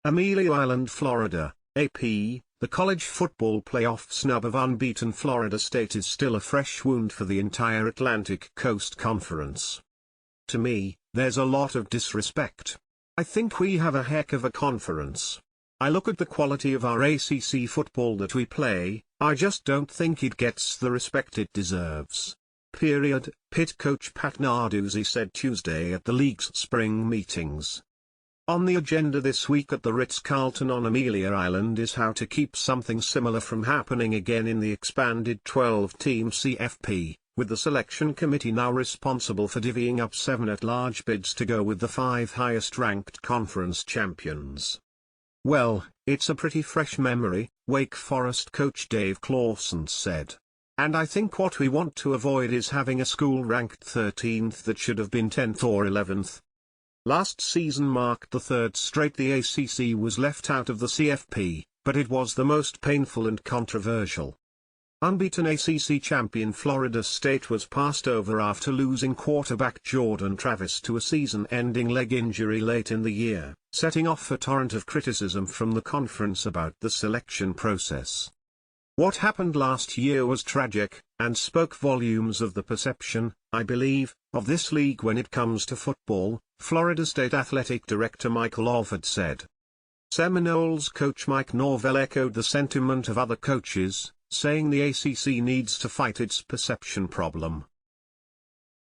Amelia Island, Florida, AP. The college football playoff snub of unbeaten Florida State is still a fresh wound for the entire Atlantic Coast Conference. To me, there's a lot of disrespect. I think we have a heck of a conference. I look at the quality of our ACC football that we play, I just don't think it gets the respect it deserves. Period, Pitt coach Pat Narduzzi said Tuesday at the league's spring meetings. On the agenda this week at the Ritz-Carlton on Amelia Island is how to keep something similar from happening again in the expanded 12-team CFP, with the selection committee now responsible for divvying up 7 at-large bids to go with the 5 highest-ranked conference champions. Well, it's a pretty fresh memory, Wake Forest coach Dave Clawson said. And I think what we want to avoid is having a school ranked 13th that should have been 10th or 11th. Last season marked the 3rd straight the ACC was left out of the CFP, but it was the most painful and controversial. Unbeaten ACC champion Florida State was passed over after losing quarterback Jordan Travis to a season-ending leg injury late in the year, setting off a torrent of criticism from the conference about the selection process. What happened last year was tragic, and spoke volumes of the perception, I believe, of this league when it comes to football, Florida State Athletic Director Michael Alford said. Seminoles coach Mike Norvell echoed the sentiment of other coaches, saying the ACC needs to fight its perception problem.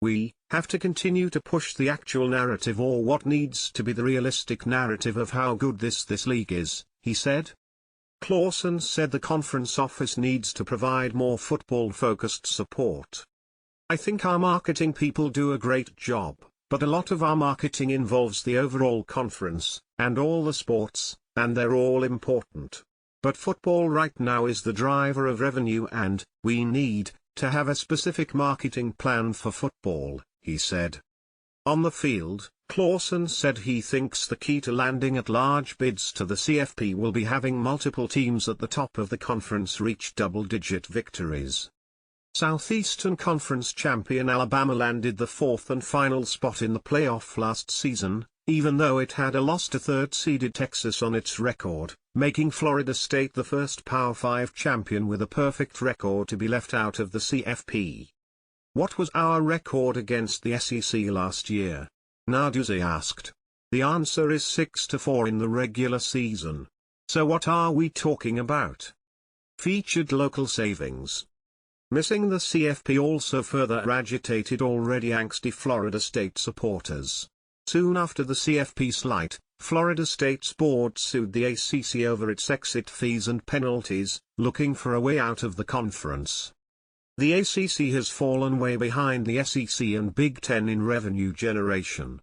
We have to continue to push the actual narrative or what needs to be the realistic narrative of how good this league is, he said. Clawson said the conference office needs to provide more football-focused support. I think our marketing people do a great job, but a lot of our marketing involves the overall conference, and all the sports, and they're all important. But football right now is the driver of revenue and, we need, to have a specific marketing plan for football, he said. On the field, Clawson said he thinks the key to landing at large bids to the CFP will be having multiple teams at the top of the conference reach double-digit victories. Southeastern Conference champion Alabama landed the 4th and final spot in the playoff last season, even though it had a loss to third-seeded Texas on its record, making Florida State the first Power 5 champion with a perfect record to be left out of the CFP. What was our record against the SEC last year? Narduzzi asked. The answer is 6-4 in the regular season. So what are we talking about? Featured local savings. Missing the CFP also further agitated already angsty Florida State supporters. Soon after the CFP slight, Florida State's board sued the ACC over its exit fees and penalties, looking for a way out of the conference. The ACC has fallen way behind the SEC and Big Ten in revenue generation.